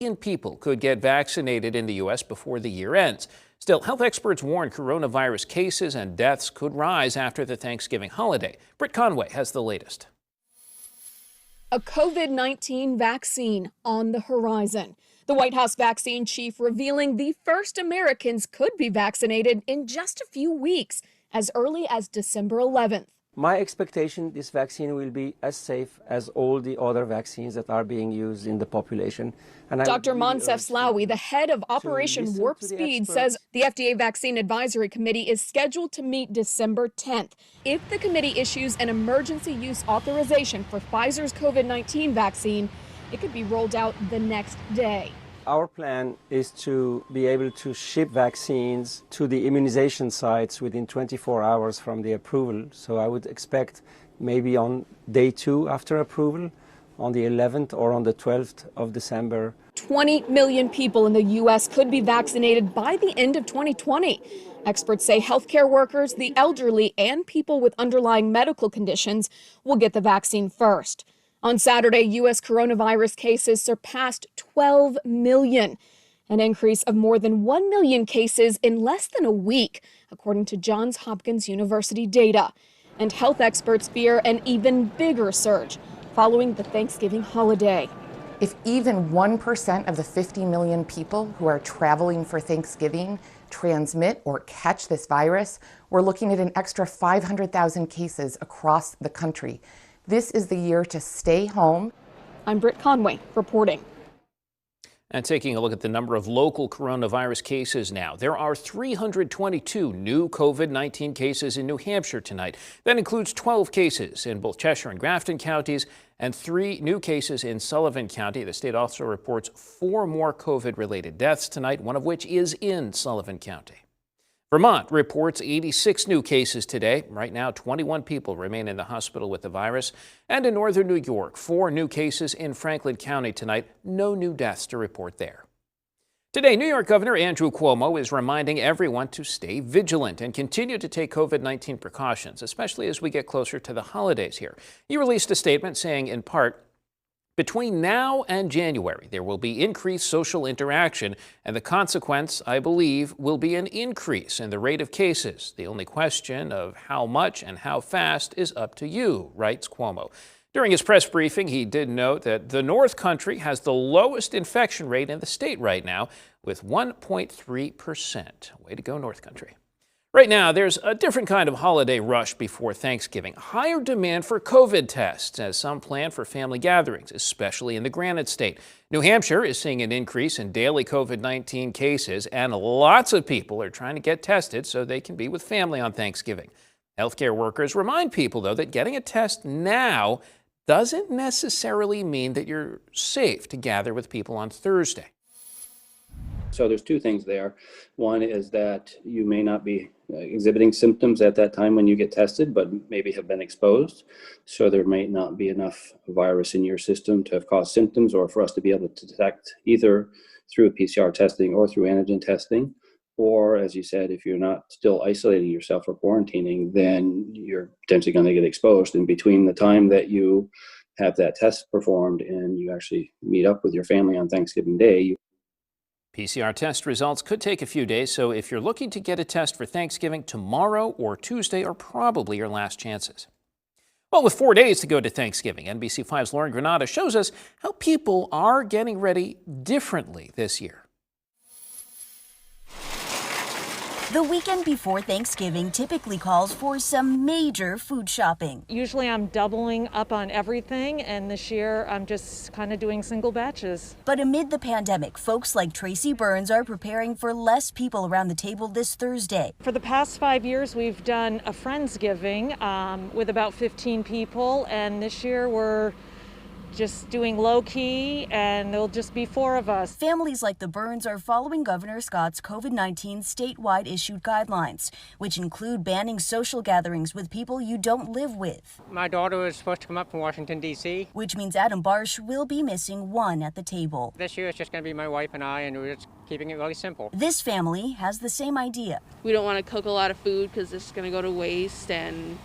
million people could get vaccinated in the U.S. before the year ends. Still, health experts warn coronavirus cases and deaths could rise after the Thanksgiving holiday. Britt Conway has the latest. A COVID-19 vaccine on the horizon. The White House vaccine chief revealing the first Americans could be vaccinated in just a few weeks, as early as December 11th. My expectation, this vaccine will be as safe as all the other vaccines that are being used in the population. And Dr. Moncef Slaoui, the head of Operation Warp Speed, says the FDA Vaccine Advisory Committee is scheduled to meet December 10th. If the committee issues an emergency use authorization for Pfizer's COVID-19 vaccine, it could be rolled out the next day. Our plan is to be able to ship vaccines to the immunization sites within 24 hours from the approval. So I would expect maybe on day 2 after approval, on the 11th or on the 12th of December. 20 million people in the U.S. could be vaccinated by the end of 2020. Experts say healthcare workers, the elderly, and people with underlying medical conditions will get the vaccine first. On Saturday, U.S. coronavirus cases surpassed 12 million, an increase of more than 1 million cases in less than a week, according to Johns Hopkins University data. And health experts fear an even bigger surge following the Thanksgiving holiday. If even 1% of the 50 million people who are traveling for Thanksgiving transmit or catch this virus, we're looking at an extra 500,000 cases across the country. This is the year to stay home. I'm Britt Conway reporting. And taking a look at the number of local coronavirus cases now. There are 322 new COVID-19 cases in New Hampshire tonight. That includes 12 cases in both Cheshire and Grafton counties and 3 new cases in Sullivan County. The state also reports 4 more COVID-related deaths tonight, one of which is in Sullivan County. Vermont reports 86 new cases today. Right now, 21 people remain in the hospital with the virus. And in northern New York, 4 new cases in Franklin County tonight. No new deaths to report there. Today, New York Governor Andrew Cuomo is reminding everyone to stay vigilant and continue to take COVID-19 precautions, especially as we get closer to the holidays here. He released a statement saying, in part, between now and January, there will be increased social interaction, and the consequence, I believe, will be an increase in the rate of cases. The only question of how much and how fast is up to you, writes Cuomo. During his press briefing, he did note that the North Country has the lowest infection rate in the state right now, with 1.3%. Way to go, North Country. Right now, there's a different kind of holiday rush before Thanksgiving. Higher demand for COVID tests as some plan for family gatherings, especially in the Granite State. New Hampshire is seeing an increase in daily COVID-19 cases, and lots of people are trying to get tested so they can be with family on Thanksgiving. Healthcare workers remind people, though, that getting a test now doesn't necessarily mean that you're safe to gather with people on Thursday. So there's 2 things there. One is that you may not be exhibiting symptoms at that time when you get tested, but maybe have been exposed. So there may not be enough virus in your system to have caused symptoms, or for us to be able to detect either through PCR testing or through antigen testing. Or, as you said, if you're not still isolating yourself or quarantining, then you're potentially going to get exposed. And between the time that you have that test performed and you actually meet up with your family on Thanksgiving Day, PCR test results could take a few days, so if you're looking to get a test for Thanksgiving, tomorrow or Tuesday are probably your last chances. Well, with 4 days to go to Thanksgiving, NBC5's Lauren Granada shows us how people are getting ready differently this year. The weekend before Thanksgiving typically calls for some major food shopping. Usually I'm doubling up on everything, and this year I'm just kind of doing single batches. But amid the pandemic, folks like Tracy Burns are preparing for less people around the table this Thursday. For the past 5 years, we've done a Friendsgiving with about 15 people, and this year we're just doing low-key, and there'll just be 4 of us. Families like the Burns are following Governor Scott's COVID-19 statewide issued guidelines, which include banning social gatherings with people you don't live with. My daughter was supposed to come up from Washington, D.C. Which means Adam Barsh will be missing one at the table. This year it's just going to be my wife and I, and we're just keeping it really simple. This family has the same idea. We don't want to cook a lot of food because it's going to go to waste, and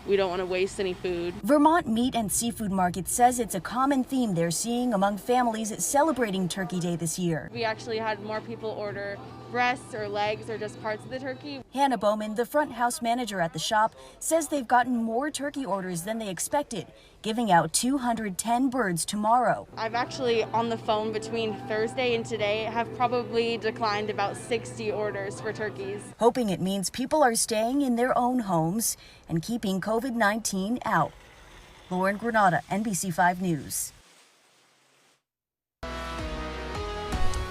we don't want to waste any food. Vermont Meat and Seafood Market says it's a common theme they're seeing among families celebrating Turkey Day this year. We actually had more people order breasts or legs or just parts of the turkey. Hannah Bowman, the front house manager at the shop, says they've gotten more turkey orders than they expected, giving out 210 birds tomorrow. I've actually, on the phone between Thursday and today, have probably declined about 60 orders for turkeys. Hoping it means people are staying in their own homes and keeping COVID-19 out. Lauren Granada, NBC5 News.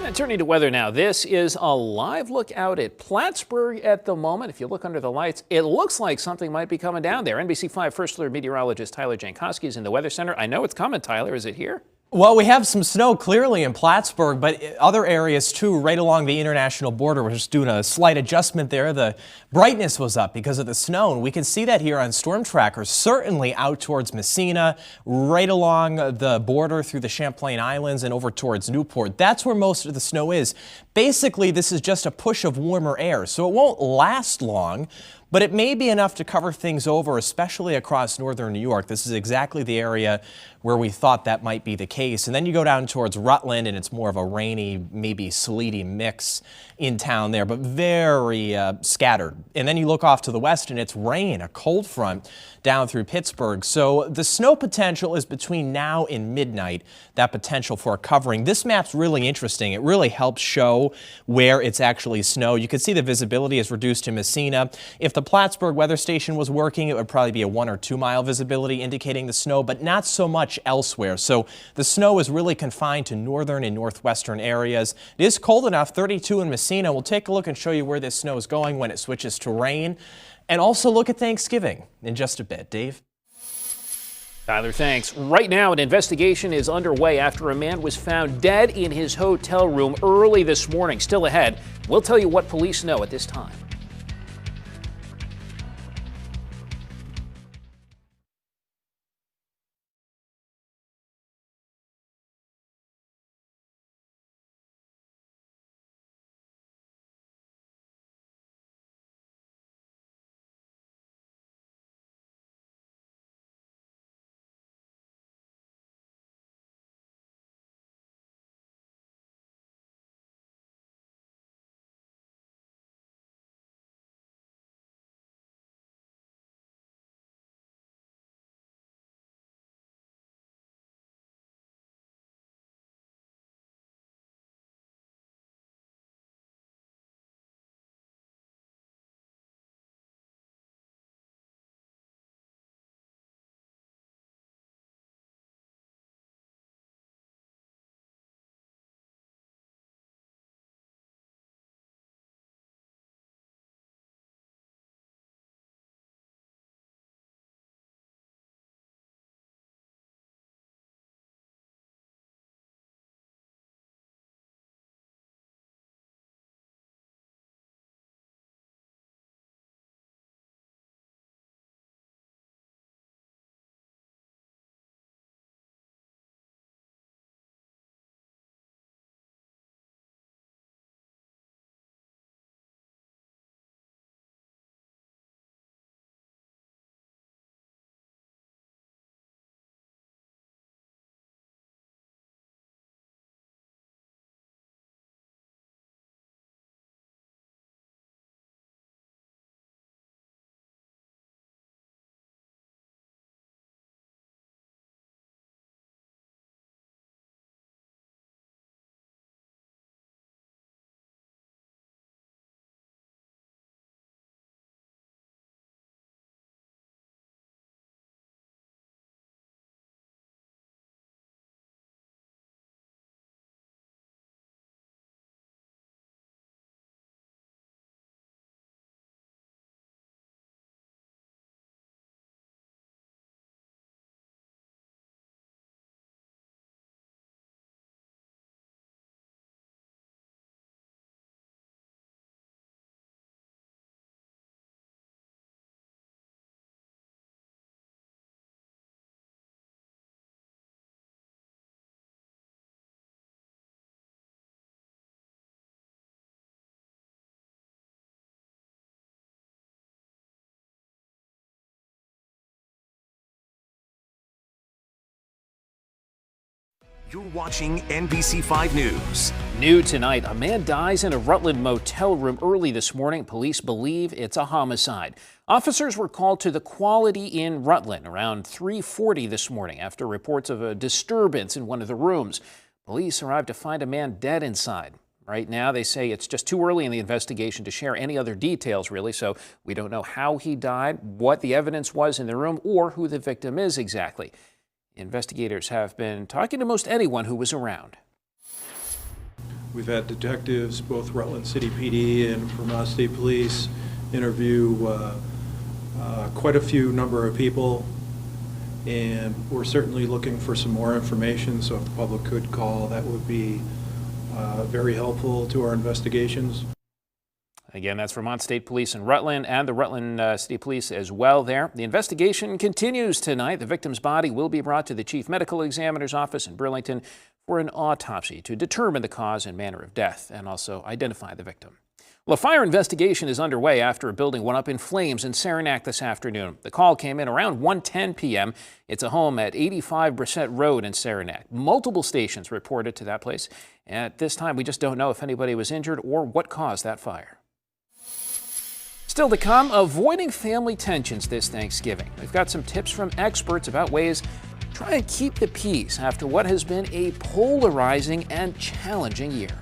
And turning to weather now, this is a live look out at Plattsburgh at the moment. If you look under the lights, it looks like something might be coming down there. NBC5 First Alert meteorologist Tyler Jankowski is in the Weather Center. I know it's coming, Tyler. Is it here? Well, we have some snow clearly in Plattsburgh, but other areas too, right along the international border. We're just doing a slight adjustment there. The brightness was up because of the snow, and we can see that here on Storm Tracker, certainly out towards Messina, right along the border through the Champlain Islands and over towards Newport. That's where most of the snow is. Basically, this is just a push of warmer air, so it won't last long, but it may be enough to cover things over, especially across northern New York. This is exactly the area where we thought that might be the case. And then you go down towards Rutland, and it's more of a rainy, maybe sleety mix in town there, but very scattered. And then you look off to the west, and it's rain, a cold front down through Pittsburgh. So the snow potential is between now and midnight, that potential for a covering. This map's really interesting. It really helps show where it's actually snow. You can see the visibility is reduced to Messina. If the Plattsburgh weather station was working, it would probably be a 1 or 2 mile visibility indicating the snow, but not so much elsewhere. So the snow is really confined to northern and northwestern areas. It is cold enough, 32 in Messina. We'll take a look and show you where this snow is going when it switches to rain. And also look at Thanksgiving in just a bit. Dave? Tyler, thanks. Right now, an investigation is underway after a man was found dead in his hotel room early this morning. Still ahead, we'll tell you what police know at this time. You're watching NBC5 News. New tonight, a man dies in a Rutland motel room early this morning. Police believe it's a homicide. Officers were called to the Quality Inn Rutland around 3:40 this morning after reports of a disturbance in one of the rooms. Police arrived to find a man dead inside. Right now, they say it's just too early in the investigation to share any other details, really, so we don't know how he died, what the evidence was in the room, or who the victim is exactly. Investigators have been talking to most anyone who was around. We've had detectives, both Rutland City PD and Vermont State Police, interview quite a few number of people, and we're certainly looking for some more information, so if the public could call, that would be very helpful to our investigations. Again, that's Vermont State Police in Rutland and the Rutland City Police as well there. The investigation continues tonight. The victim's body will be brought to the Chief Medical Examiner's office in Burlington for an autopsy to determine the cause and manner of death and also identify the victim. Well, a fire investigation is underway after a building went up in flames in Saranac this afternoon. The call came in around 1:10 p.m. It's a home at 85 Brissett Road in Saranac. Multiple stations reported to that place. At this time, we just don't know if anybody was injured or what caused that fire. Still to come, avoiding family tensions this Thanksgiving. We've got some tips from experts about ways to try and keep the peace after what has been a polarizing and challenging year.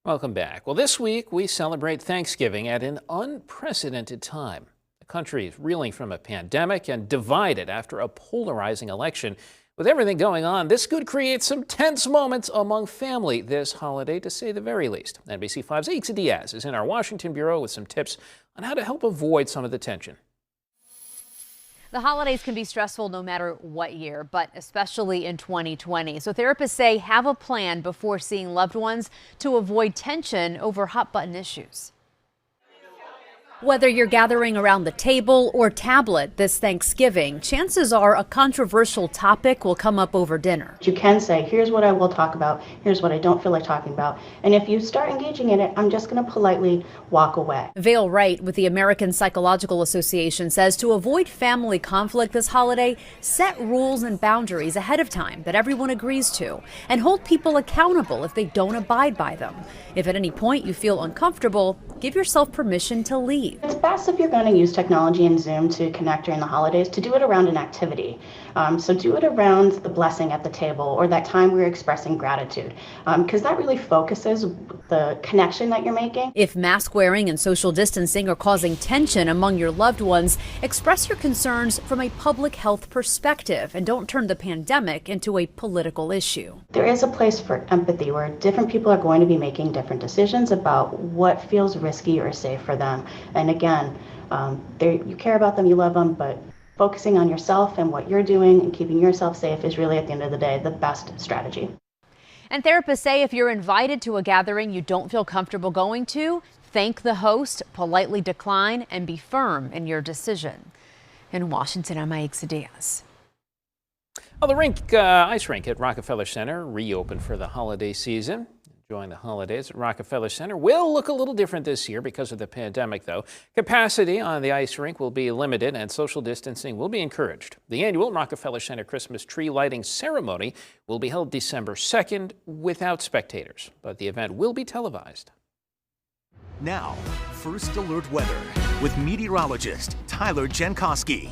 Welcome back. Well, this week we celebrate Thanksgiving at an unprecedented time. The country is reeling from a pandemic and divided after a polarizing election. With everything going on, this could create some tense moments among family this holiday, to say the very least. NBC5's Ixa Diaz is in our Washington bureau with some tips on how to help avoid some of the tension. The holidays can be stressful no matter what year, but especially in 2020. So therapists say have a plan before seeing loved ones to avoid tension over hot button issues. Whether you're gathering around the table or tablet this Thanksgiving, chances are a controversial topic will come up over dinner. You can say, here's what I will talk about, here's what I don't feel like talking about. And if you start engaging in it, I'm just going to politely walk away. Vail Wright with the American Psychological Association says to avoid family conflict this holiday, set rules and boundaries ahead of time that everyone agrees to, and hold people accountable if they don't abide by them. If at any point you feel uncomfortable, give yourself permission to leave. It's best if you're going to use technology and Zoom to connect during the holidays to do it around an activity. So do it around the blessing at the table or that time we're expressing gratitude, because that really focuses the connection that you're making. If mask wearing and social distancing are causing tension among your loved ones, express your concerns from a public health perspective and don't turn the pandemic into a political issue. There is a place for empathy where different people are going to be making different decisions about what feels risky or safe for them. And again, you care about them, you love them, but focusing on yourself and what you're doing and keeping yourself safe is really, at the end of the day, the best strategy. And therapists say if you're invited to a gathering you don't feel comfortable going to, thank the host, politely decline, and be firm in your decision. In Washington, I'm Aixa Diaz. Well, the ice rink at Rockefeller Center reopened for the holiday season. Enjoying the holidays at Rockefeller Center will look a little different this year because of the pandemic, though. Capacity on the ice rink will be limited and social distancing will be encouraged. The annual Rockefeller Center Christmas tree lighting ceremony will be held December 2nd without spectators, but the event will be televised. Now, First Alert Weather with meteorologist Tyler Jankowski.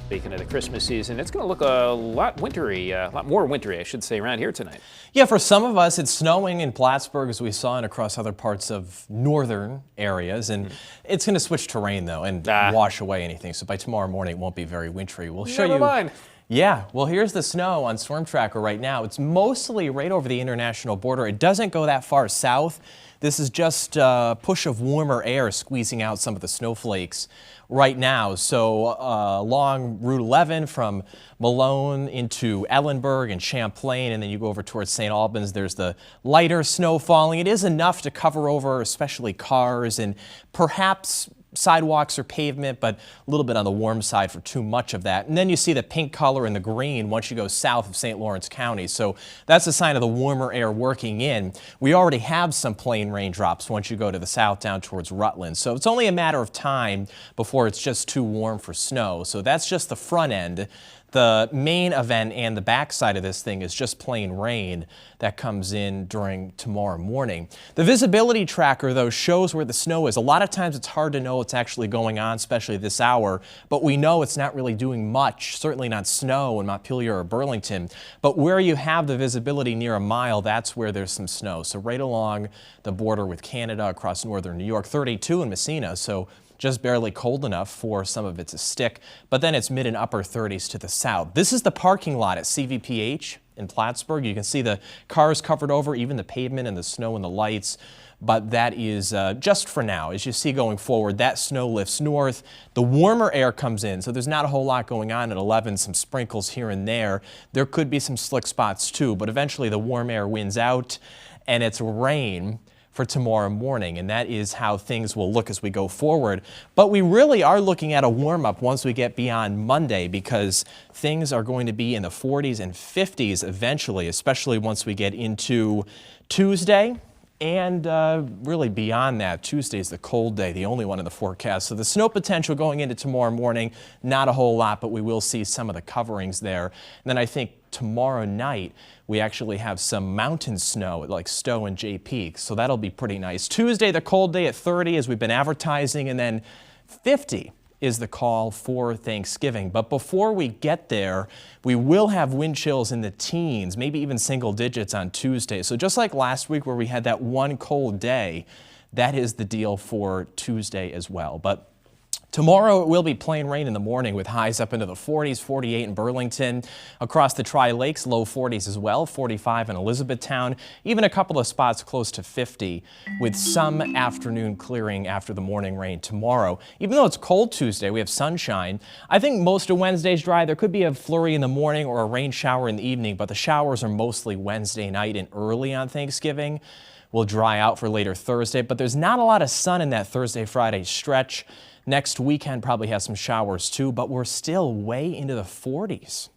Speaking of the Christmas season, it's going to look a lot wintry, a lot more wintry, I should say, around here tonight. Yeah, for some of us, it's snowing in Plattsburgh, as we saw, and across other parts of northern areas. And it's going to switch to rain, though, and wash away anything. So by tomorrow morning, it won't be very wintry. We'll show you. Never mind. Yeah, well, here's the snow on Storm Tracker right now. It's mostly right over the international border. It doesn't go that far south. This is just a push of warmer air squeezing out some of the snowflakes right now. So along Route 11 from Malone into Ellenburg and Champlain, and then you go over towards St. Albans, there's the lighter snow falling. It is enough to cover over especially cars and perhaps sidewalks or pavement, but a little bit on the warm side for too much of that. And then you see the pink color and the green once you go south of St. Lawrence County. So that's a sign of the warmer air working in. We already have some plain raindrops once you go to the south down towards Rutland. So it's only a matter of time before it's just too warm for snow. So that's just the front end. The main event and the backside of this thing is just plain rain that comes in during tomorrow morning. The visibility tracker, though, shows where the snow is. A lot of times it's hard to know what's actually going on, especially this hour, but we know it's not really doing much, certainly not snow in Montpelier or Burlington. But where you have the visibility near a mile, that's where there's some snow. So right along the border with Canada across northern New York, 32 in Messina. So just barely cold enough for some of it to stick, but then it's mid and upper 30s to the south. This is the parking lot at CVPH in Plattsburgh. You can see the cars covered over, even the pavement and the snow and the lights, but that is just for now. As you see going forward, that snow lifts north. The warmer air comes in, so there's not a whole lot going on at 11, some sprinkles here and there. There could be some slick spots too, but eventually the warm air wins out and it's rain for tomorrow morning, and that is how things will look as we go forward. But we really are looking at a warm-up once we get beyond Monday, because things are going to be in the 40s and 50s eventually, especially once we get into Tuesday. And really beyond that, Tuesday is the cold day, the only one in the forecast. So the snow potential going into tomorrow morning, not a whole lot, but we will see some of the coverings there. And then I think tomorrow night, we actually have some mountain snow at like Stowe and Jay Peak. So that'll be pretty nice. Tuesday, the cold day at 30 as we've been advertising, and then 50 is the call for Thanksgiving. But before we get there, we will have wind chills in the teens, maybe even single digits on Tuesday. So just like last week where we had that one cold day, that is the deal for Tuesday as well. But tomorrow it will be plain rain in the morning with highs up into the 40s, 48 in Burlington. Across the Tri-Lakes, low 40s as well, 45 in Elizabethtown, even a couple of spots close to 50 with some afternoon clearing after the morning rain tomorrow. Even though it's cold Tuesday, we have sunshine. I think most of Wednesday's dry. There could be a flurry in the morning or a rain shower in the evening, but the showers are mostly Wednesday night and early on Thanksgiving, will dry out for later Thursday, but there's not a lot of sun in that Thursday-Friday stretch. Next weekend probably has some showers too, but we're still way into the 40s.